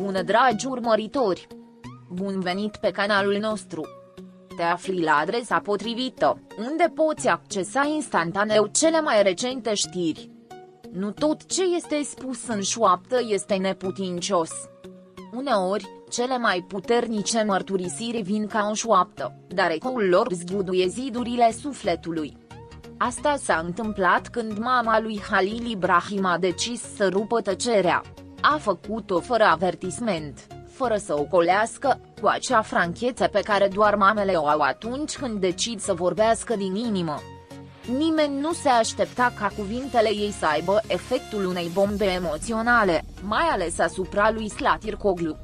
Bună dragi urmăritori! Bun venit pe canalul nostru! Te afli la adresa potrivită, unde poți accesa instantaneu cele mai recente știri. Nu tot ce este spus în șoaptă este neputincios. Uneori, cele mai puternice mărturisiri vin ca o șoaptă, dar ecoul lor zguduie zidurile sufletului. Asta s-a întâmplat când mama lui Halil Ibrahim a decis să rupă tăcerea. A făcut-o fără avertisment, fără să ocolească, cu acea franchețe pe care doar mamele o au atunci când decid să vorbească din inimă. Nimeni nu se aștepta ca cuvintele ei să aibă efectul unei bombe emoționale, mai ales asupra lui Zlatirkoglu.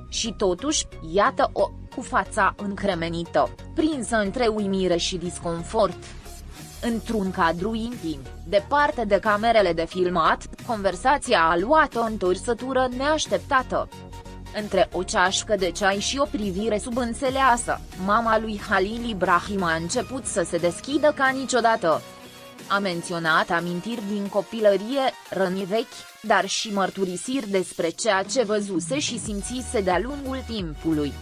Și totuși, iată-o, cu fața încremenită, prinsă între uimire și disconfort. Într-un cadru intim, departe de camerele de filmat, conversația a luat o întorsătură neașteptată. Între o ceașcă de ceai și o privire subînțeleasă, mama lui Halil Ibrahim a început să se deschidă ca niciodată. A menționat amintiri din copilărie, răni vechi, dar și mărturisiri despre ceea ce văzuse și simțise de-a lungul timpului.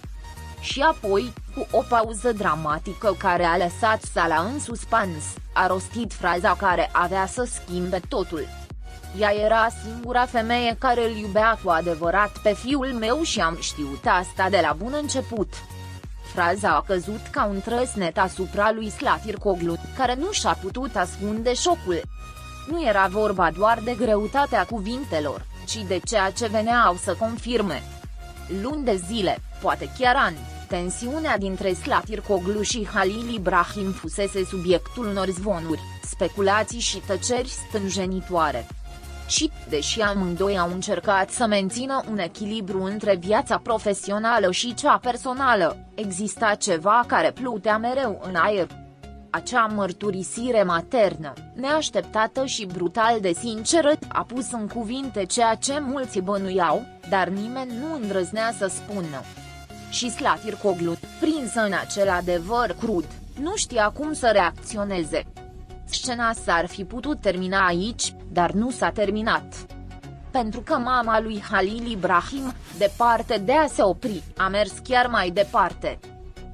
Și apoi, cu o pauză dramatică care a lăsat sala în suspans, a rostit fraza care avea să schimbe totul. Ea era singura femeie care îl iubea cu adevărat pe fiul meu și am știut asta de la bun început. Fraza a căzut ca un trăsnet asupra lui Zlatirkoglu, care nu și-a putut ascunde șocul. Nu era vorba doar de greutatea cuvintelor, ci de ceea ce veneau să confirme. Luni de zile, poate chiar ani, tensiunea dintre Zlatirkoglu și Halil Ibrahim fusese subiectul unor zvonuri, speculații și tăceri stânjenitoare. Și, deși amândoi au încercat să mențină un echilibru între viața profesională și cea personală, exista ceva care plutea mereu în aer. Acea mărturisire maternă, neașteptată și brutal de sinceră, a pus în cuvinte ceea ce mulți bănuiau, dar nimeni nu îndrăznea să spună. Și Zlatirkoglu, prinsă în acel adevăr crud, nu știa cum să reacționeze. Scena s-ar fi putut termina aici, dar nu s-a terminat. Pentru că mama lui Halil Ibrahim, departe de a se opri, a mers chiar mai departe.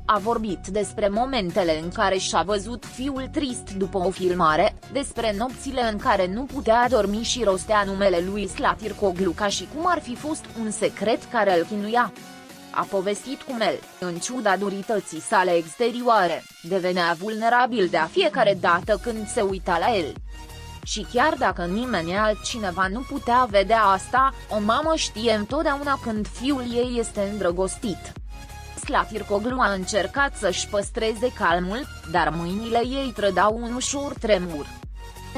A vorbit despre momentele în care și-a văzut fiul trist după o filmare, despre nopțile în care nu putea dormi și rostea numele lui Zlatirkoglu ca și cum ar fi fost un secret care îl chinuia. A povestit cum el, în ciuda durității sale exterioare, devenea vulnerabil de fiecare dată când se uita la el. Și chiar dacă nimeni altcineva nu putea vedea asta, o mamă știe întotdeauna când fiul ei este îndrăgostit. Zlatirkoglu a încercat să-și păstreze calmul, dar mâinile ei trădau un ușor tremur.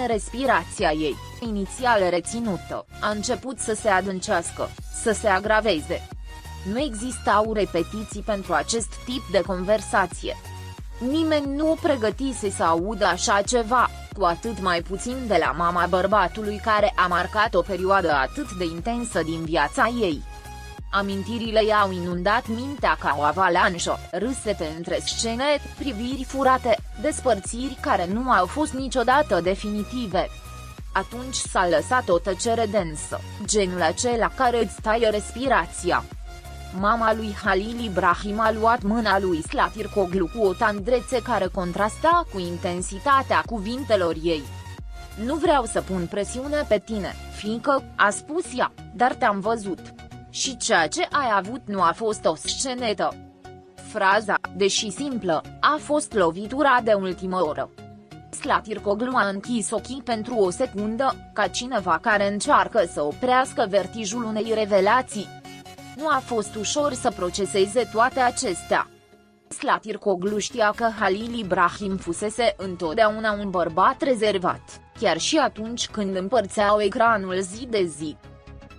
Respirația ei, inițial reținută, a început să se adâncească, să se agraveze. Nu existau repetiții pentru acest tip de conversație. Nimeni nu o pregătise să audă așa ceva, cu atât mai puțin de la mama bărbatului care a marcat o perioadă atât de intensă din viața ei. Amintirile i-au inundat mintea ca o avalanșă, râsete între scene, priviri furate, despărțiri care nu au fost niciodată definitive. Atunci s-a lăsat o tăcere densă, genul acela care îți taie respirația. Mama lui Halil Ibrahim a luat mâna lui Zlatirkoglu cu o tandrețe care contrasta cu intensitatea cuvintelor ei. Nu vreau să pun presiune pe tine, fiindcă, a spus ea, dar te-am văzut. Și ceea ce ai avut nu a fost o scenetă. Fraza, deși simplă, a fost lovitura de ultimă oră. Zlatirkoglu a închis ochii pentru o secundă, ca cineva care încearcă să oprească vertijul unei revelații. Nu a fost ușor să proceseze toate acestea. Zlatirkoglu știa că Halil Ibrahim fusese întotdeauna un bărbat rezervat, chiar și atunci când împărțeau ecranul zi de zi.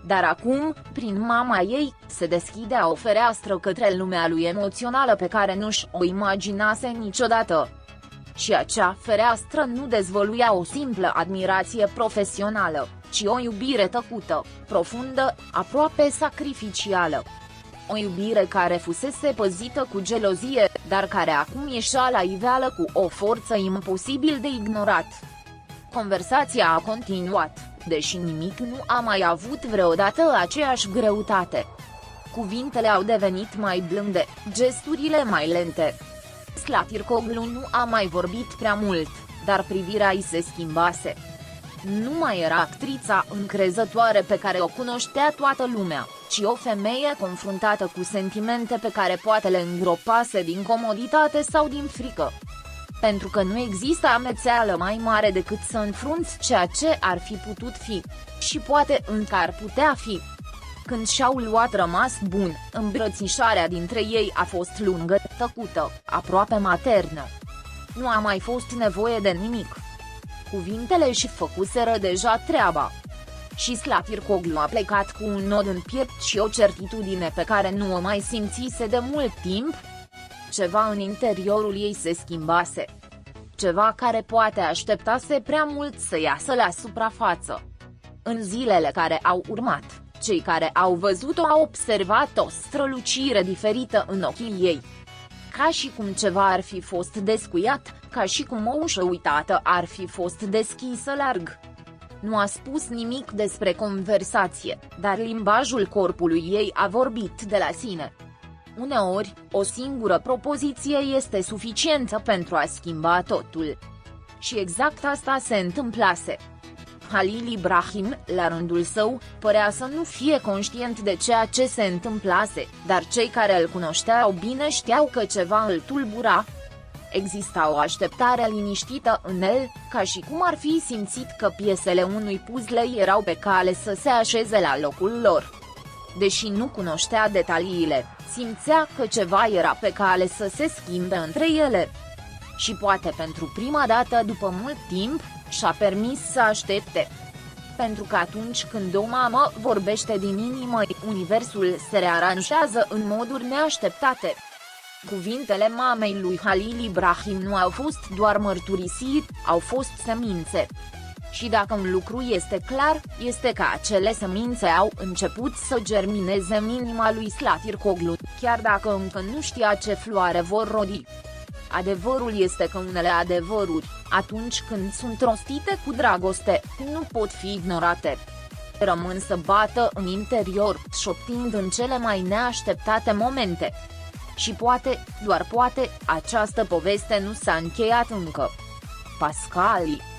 Dar acum, prin mama ei, se deschidea o fereastră către lumea lui emoțională pe care nu-și o imaginase niciodată. Și acea fereastră nu dezvăluia o simplă admirație profesională, ci o iubire tăcută, profundă, aproape sacrificială. O iubire care fusese păzită cu gelozie, dar care acum ieșea la iveală cu o forță imposibil de ignorat. Conversația a continuat, deși nimic nu a mai avut vreodată aceeași greutate. Cuvintele au devenit mai blânde, gesturile mai lente. Slatircoglu nu a mai vorbit prea mult, dar privirea îi se schimbase. Nu mai era actrița încrezătoare pe care o cunoștea toată lumea, ci o femeie confruntată cu sentimente pe care poate le îngropase din comoditate sau din frică. Pentru că nu există amețeală mai mare decât să înfrunți ceea ce ar fi putut fi. Și poate încă ar putea fi. Când și-au luat rămas bun, îmbrățișarea dintre ei a fost lungă, tăcută, aproape maternă. Nu a mai fost nevoie de nimic. Cuvintele și făcuseră deja treaba. Și Slatircoglu a plecat cu un nod în piept și o certitudine pe care nu o mai simțise de mult timp. Ceva în interiorul ei se schimbase. Ceva care poate așteptase prea mult să iasă la suprafață. În zilele care au urmat, cei care au văzut-o au observat o strălucire diferită în ochii ei. Ca și cum ceva ar fi fost descuiat, ca și cum o ușă uitată ar fi fost deschisă larg. Nu a spus nimic despre conversație, dar limbajul corpului ei a vorbit de la sine. Uneori, o singură propoziție este suficientă pentru a schimba totul. Și exact asta se întâmplase. Halil Ibrahim, la rândul său, părea să nu fie conștient de ceea ce se întâmplase, dar cei care îl cunoșteau bine știau că ceva îl tulbura. Exista o așteptare liniștită în el, ca și cum ar fi simțit că piesele unui puzzle erau pe cale să se așeze la locul lor. Deși nu cunoștea detaliile, simțea că ceva era pe cale să se schimbe între ele. Și poate pentru prima dată după mult timp, și-a permis să aștepte. Pentru că atunci când o mamă vorbește din inimă, universul se rearanjează în moduri neașteptate. Cuvintele mamei lui Halil Ibrahim nu au fost doar mărturisiri, au fost semințe. Și dacă un lucru este clar, este că acele semințe au început să germineze în inima lui Slatircoglu, chiar dacă încă nu știa ce floare vor rodi. Adevărul este că unele adevăruri, atunci când sunt rostite cu dragoste, nu pot fi ignorate. Rămân să bată în interior, șoptind în cele mai neașteptate momente. Și poate, doar poate, această poveste nu s-a încheiat încă. Pascali.